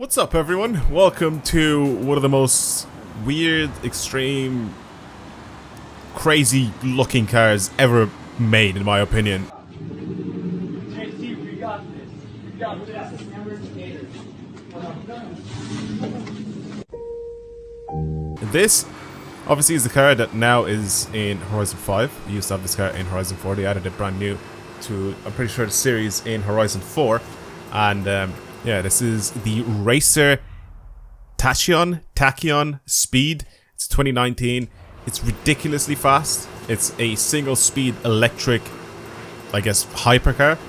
What's up, everyone? Welcome to one of the most weird, extreme, crazy looking cars ever made, in my opinion. JC, we got this. We got this. This, obviously, is the car that now is in Horizon 5. We used to have this car in Horizon 4. They added it brand new to, I'm pretty sure, the series in Horizon 4. And, yeah, this is the Racer Tachyon Speed. It's 2019. It's ridiculously fast. It's a single-speed electric, I guess, hypercar.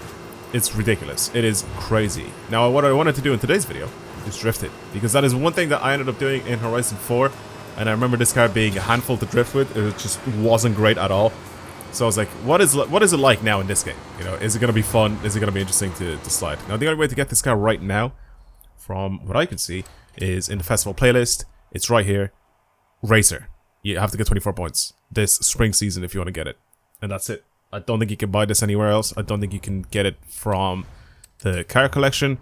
It's ridiculous. It is crazy. Now, what I wanted to do in today's video is drift it, because that is one thing that I ended up doing in Horizon 4, and I remember this car being a handful to drift with. It just wasn't great at all. So I was like, what is it like now in this game? You know, is it going to be fun? Is it going to be interesting to slide? Now, the only way to get this car right now, from what I can see, is in the festival playlist. It's right here. Racer. You have to get 24 points this spring season if you want to get it. And that's it. I don't think you can buy this anywhere else. I don't think you can get it from the car collection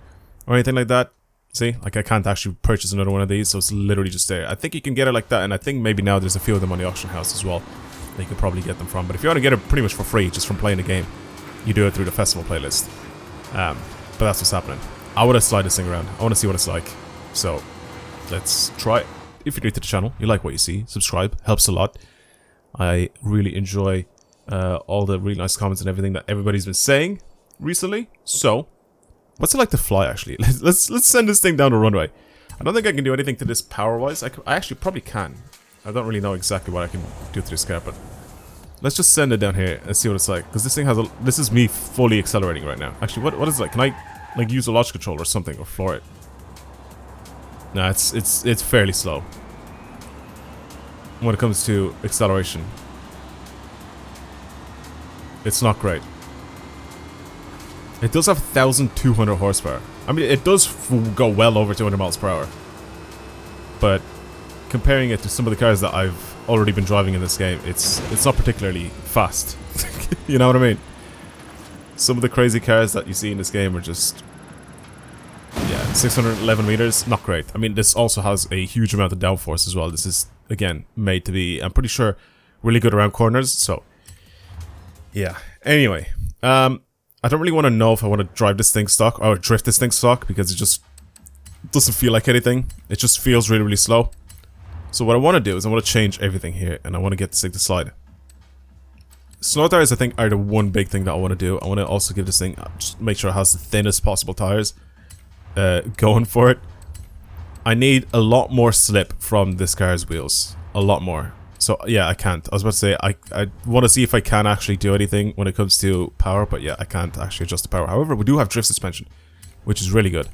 or anything like that. See, like I can't actually purchase another one of these, so it's literally just there. I think you can get it like that, and I think maybe now there's a few of them on the auction house as well. You could probably get them from, but if you want to get it pretty much for free just from playing the game, you do it through the festival playlist. But that's what's happening. I want to slide this thing around. I want to see what it's like. So let's try it. If you're new to the channel, you like what you see, subscribe, helps a lot. I really enjoy all the really nice comments and everything that everybody's been saying recently. So what's it like to fly, actually? Let's send this thing down the runway. I don't think I can do anything to this power-wise. I actually probably can. I don't really know exactly what I can do to this car, but let's just send it down here and see what it's like. Because this thing has a... This is me fully accelerating right now. Actually, what is it like? Can I, like, use a launch control or something, or floor it? No, it's fairly slow when it comes to acceleration. It's not great. It does have 1,200 horsepower. I mean, it does go well over 200 miles per hour. But comparing it to some of the cars that I've already been driving in this game, it's not particularly fast. You know what I mean? Some of the crazy cars that you see in this game are just... Yeah, 611 meters, not great. I mean, this also has a huge amount of downforce as well. This is, again, made to be, I'm pretty sure, really good around corners, so... Yeah. Anyway, I don't really want to know if I want to drive this thing stock or drift this thing stock, because it just doesn't feel like anything. It just feels really, really slow. So what I want to do is I want to change everything here, and I want to get this thing to slide. Snow tires, I think, are the one big thing that I want to do. I want to also give this thing, just make sure it has the thinnest possible tires going for it. I need a lot more slip from this car's wheels. A lot more. So, yeah, I can't. I was about to say, I want to see if I can actually do anything when it comes to power, but yeah, I can't actually adjust the power. However, we do have drift suspension, which is really good.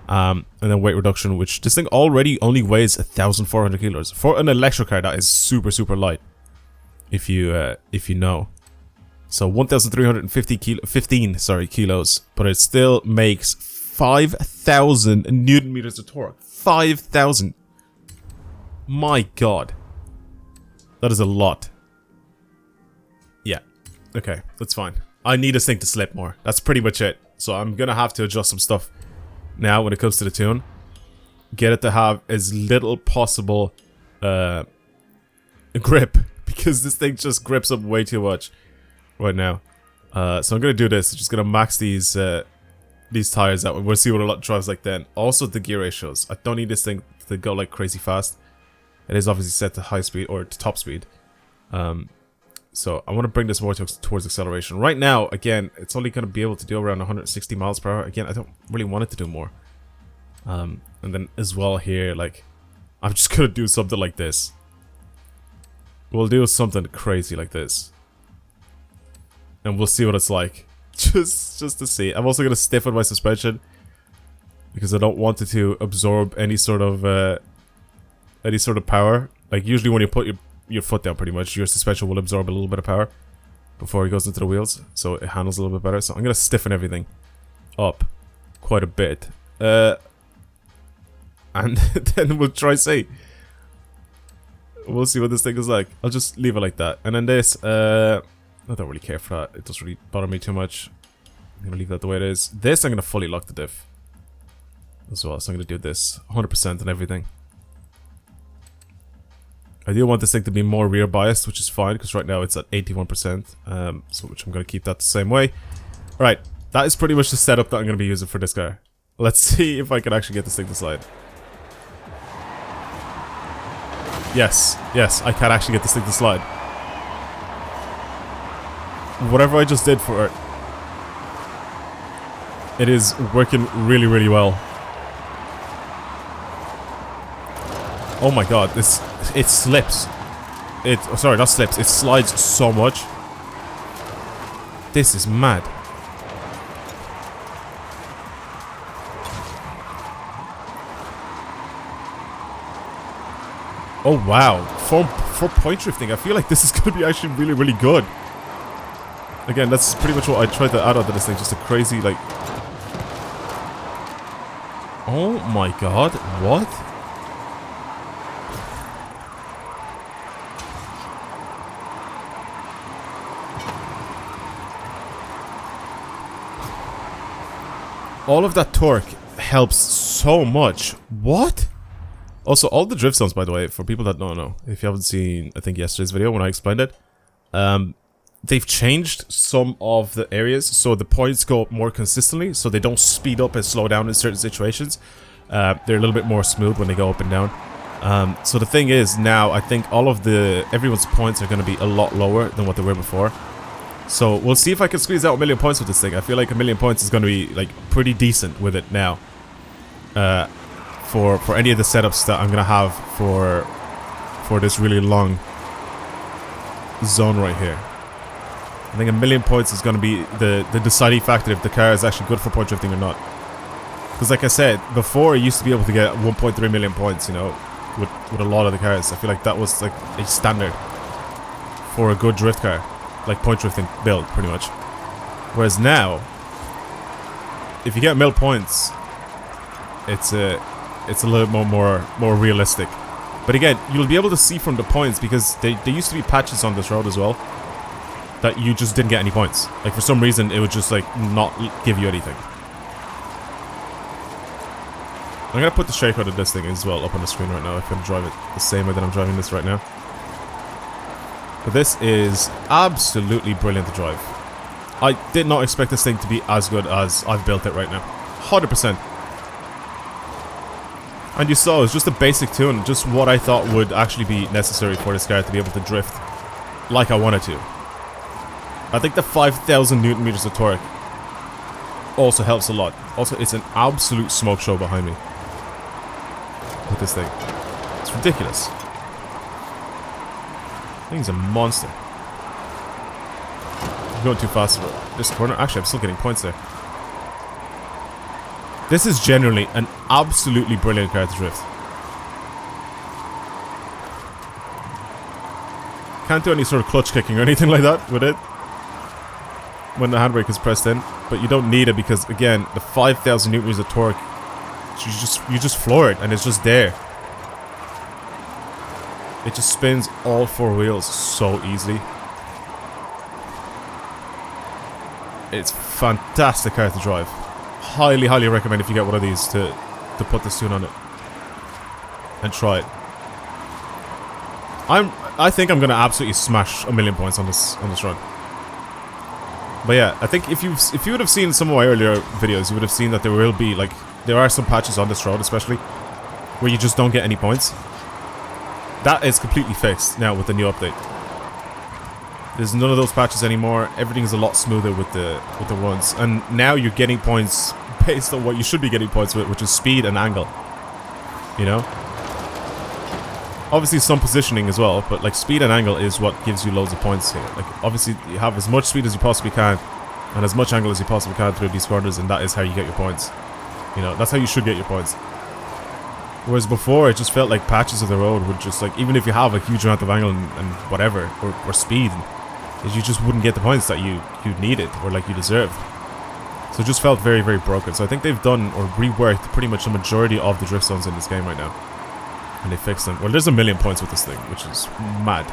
And then weight reduction, which this thing already only weighs 1,400 kilos. For an electric car, that is super, super light, if you know. So 1,315 kilos, but it still makes 5,000 Newton meters of torque. 5,000. My God. That is a lot. Yeah. Okay, that's fine. I need this thing to slip more. That's pretty much it. So I'm gonna have to adjust some stuff now when it comes to the tune. Get it to have as little possible grip, because this thing just grips up way too much right now. So I'm gonna do this. I'm just gonna max these tires out, and we'll see what a lot drives like then. Also, the gear ratios. I don't need this thing to go like crazy fast. It is obviously set to high speed, or to top speed. So I want to bring this more towards acceleration. Right now, again, it's only going to be able to do around 160 miles per hour. Again, I don't really want it to do more. And then as well here, like, I'm just going to do something like this. We'll do something crazy like this. And we'll see what it's like. Just to see. I'm also going to stiffen my suspension, because I don't want it to absorb any sort of power. Like, usually when you put your foot down, pretty much, your suspension will absorb a little bit of power before it goes into the wheels, so it handles a little bit better. So I'm gonna stiffen everything up quite a bit, and then we'll try see. We'll see what this thing is like. I'll just leave it like that, and then this, I don't really care for that. It doesn't really bother me too much. I'm gonna leave that the way it is. This, I'm gonna fully lock the diff. as well. So I'm going to do this 100% and everything. I do want this thing to be more rear biased, which is fine, because right now it's at 81%, so which I'm going to keep that the same way. Alright, that is pretty much the setup that I'm going to be using for this car. Let's see if I can actually get this thing to slide. Yes, I can actually get this thing to slide. Whatever I just did for it, it is working really, really well. Oh my god, it slips. Sorry, not slips, it slides so much. This is mad. Oh wow, for point drifting, I feel like this is going to be actually really, really good. Again, that's pretty much what I tried to add onto this thing, just a crazy, like... Oh my god, what? All of that torque helps so much. What? Also, all the drift zones, by the way, for people that don't know, if you haven't seen, I think, yesterday's video when I explained it, they've changed some of the areas so the points go up more consistently, so they don't speed up and slow down in certain situations. They're a little bit more smooth when they go up and down. So the thing is, now, I think everyone's points are going to be a lot lower than what they were before. So we'll see if I can squeeze out 1,000,000 points with this thing. I feel like 1,000,000 points is going to be like pretty decent with it now. For any of the setups that I'm going to have for this really long zone right here. I think 1,000,000 points is going to be the deciding factor if the car is actually good for point drifting or not. Because like I said, before you used to be able to get 1.3 million points, you know, with a lot of the cars. I feel like that was like a standard for a good drift car. Like point drifting build, pretty much. Whereas now, if you get 1,000,000 points, it's a little more realistic. But again, you'll be able to see from the points, because there used to be patches on this road as well that you just didn't get any points. Like for some reason, it would just like not give you anything. I'm gonna put the shakeout of this thing as well up on the screen right now. I can drive it the same way that I'm driving this right now. But this is absolutely brilliant to drive. I did not expect this thing to be as good as I've built it right now. 100%. And you saw, it's just a basic tune, just what I thought would actually be necessary for this car to be able to drift like I wanted to. I think the 5,000 Newton meters of torque also helps a lot. Also, it's an absolute smoke show behind me with this thing. It's ridiculous. Thing's a monster. I'm going too fast for this corner. Actually, I'm still getting points there. This is generally an absolutely brilliant car to drift. Can't do any sort of clutch kicking or anything like that with it when the handbrake is pressed in, but you don't need it because, again, the 5,000 Newton meters of torque, you just floor it and it's just there. It just spins all four wheels so easily. It's fantastic car to drive. Highly, highly recommend if you get one of these to put this tune on it and try it. I think I'm gonna absolutely smash 1,000,000 points on this run. But yeah, I think if you would have seen some of my earlier videos, you would have seen that there are some patches on this road, especially where you just don't get any points. That is completely fixed now with the new update. There's none of those patches anymore. Everything is a lot smoother with the runs, and now you're getting points based on what you should be getting points with, which is speed and angle. You know, obviously some positioning as well, but like speed and angle is what gives you loads of points here. Like obviously you have as much speed as you possibly can, and as much angle as you possibly can through these corners, and that is how you get your points. You know, that's how you should get your points. Whereas before, it just felt like patches of the road would just like, even if you have a huge amount of angle and whatever, or speed, you just wouldn't get the points that you needed or like you deserved. So it just felt very, very broken. So I think they've done or reworked pretty much the majority of the drift zones in this game right now, and they fixed them. Well, there's 1,000,000 points with this thing, which is mad.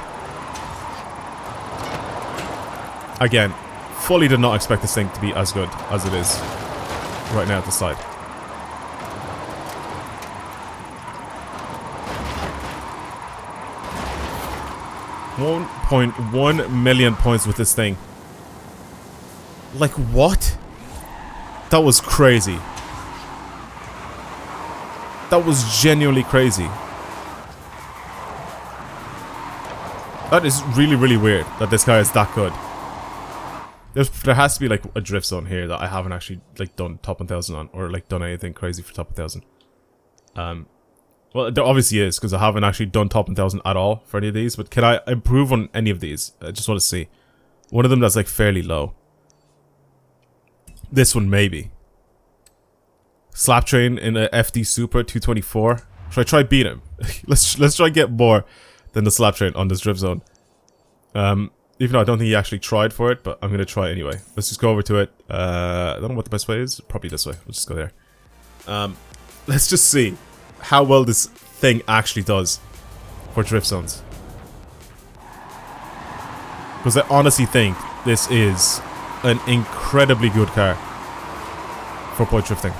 Again, fully did not expect this thing to be as good as it is right now at the side. 1.1 million points with this thing. Like, what? That was crazy. That was genuinely crazy. That is really, really weird that this guy is that good. There has to be like a drift zone here that I haven't actually like done top 1000 on, or like done anything crazy for top 1000. Well, there obviously is, because I haven't actually done top 1000 at all for any of these. But can I improve on any of these? I just want to see. One of them that's like fairly low. This one maybe. Slap Train in a FD Super 224. Should I try beat him? let's try get more than the Slap Train on this drift zone. Even though I don't think he actually tried for it, but I'm gonna try anyway. Let's just go over to it. I don't know what the best way is. Probably this way. We'll just go there. Let's just see how well this thing actually does for drift zones. Because I honestly think this is an incredibly good car for point drifting.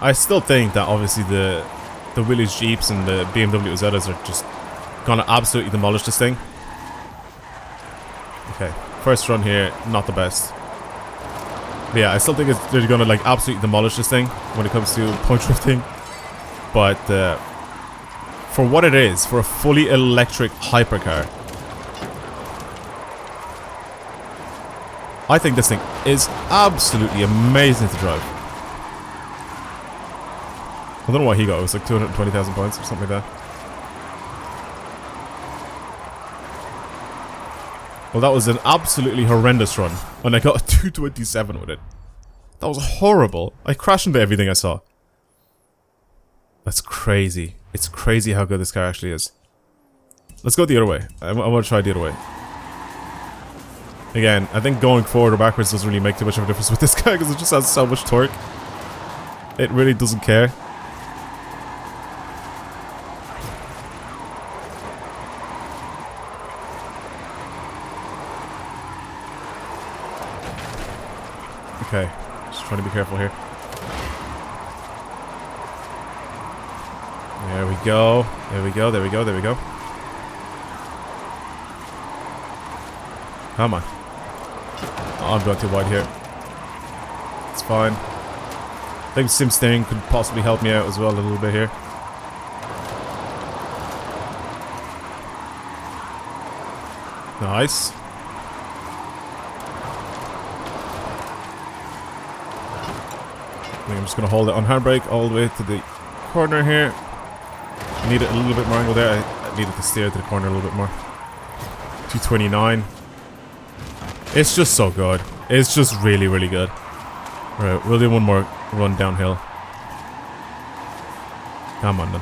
I still think that obviously the Willys Jeeps and the BMW Zettas are just gonna absolutely demolish this thing. Okay, first run here, not the best. But yeah, I still think they're gonna like absolutely demolish this thing when it comes to point drifting. But for what it is, for a fully electric hypercar, I think this thing is absolutely amazing to drive. I don't know what he got. It was like 220,000 points or something like that. Well, that was an absolutely horrendous run. And I got a 227 with it. That was horrible. I crashed into everything I saw. That's crazy. It's crazy how good this car actually is. Let's go the other way. I want to try the other way. Again, I think going forward or backwards doesn't really make too much of a difference with this car because it just has so much torque. It really doesn't care. Okay, just trying to be careful here. There we go. There we go. There we go. There we go. Come on. Oh, I'm going too wide here. It's fine. I think sim steering could possibly help me out as well a little bit here. Nice. I'm just going to hold it on handbrake all the way to the corner here. I need it a little bit more angle there. I needed to steer to the corner a little bit more. 229. It's just so good. It's just really, really good. Alright, we'll do one more run downhill. Come on then.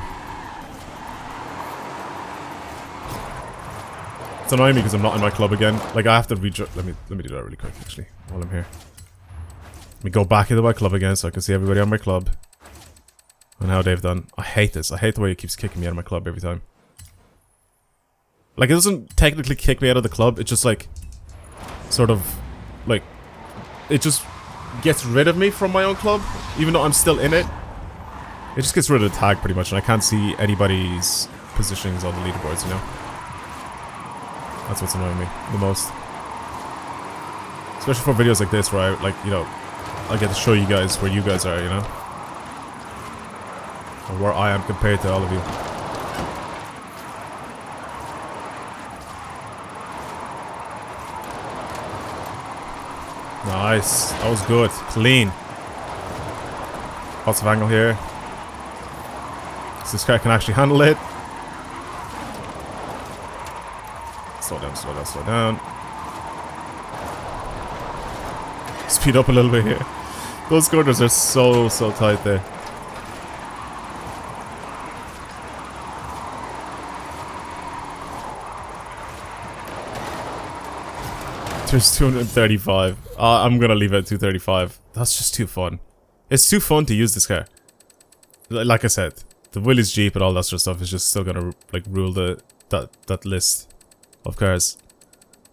It's annoying me because I'm not in my club again. Like, I have to let me do that really quick actually, while I'm here. Let me go back into my club again so I can see everybody on my club. And how they've done. I hate this. I hate the way it keeps kicking me out of my club every time. Like, it doesn't technically kick me out of the club. It just, like, sort of, like, it just gets rid of me from my own club. Even though I'm still in it. It just gets rid of the tag, pretty much. And I can't see anybody's positionings on the leaderboards, you know? That's what's annoying me the most. Especially for videos like this where I, like, you know, I get to show you guys where you guys are, you know? Or where I am compared to all of you. Nice. That was good. Clean. Lots of angle here. So this car can actually handle it. Slow down, slow down, slow down. Speed up a little bit here. Those corners are so tight there. There's 235. I'm gonna leave it at 235. That's just too fun. It's too fun to use this car. Like I said, the Willys Jeep and all that sort of stuff is just still gonna like rule that list of cars.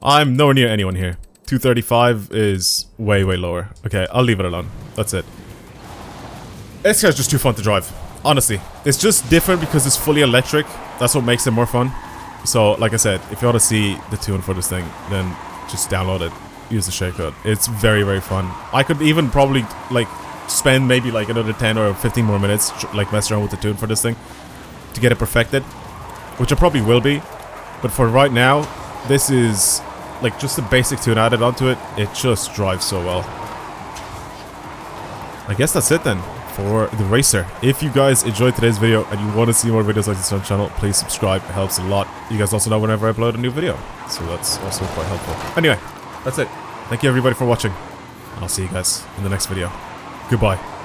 I'm nowhere near anyone here. 235 is way lower. Okay, I'll leave it alone. That's it. This car's just too fun to drive. Honestly. It's just different because it's fully electric. That's what makes it more fun. So, like I said, if you want to see the tune for this thing, then just download it. Use the shortcode. It's very, very fun. I could even probably, like, spend maybe, like, another 10 or 15 more minutes, like, messing around with the tune for this thing to get it perfected. Which I probably will be. But for right now, this is, like, just the basic tune added onto it. It just drives so well. I guess that's it then for the Racer. If you guys enjoyed today's video and you want to see more videos like this on the channel, please subscribe. It helps a lot. You guys also know whenever I upload a new video, so that's also quite helpful. Anyway, that's it. Thank you everybody for watching. I'll see you guys in the next video. Goodbye.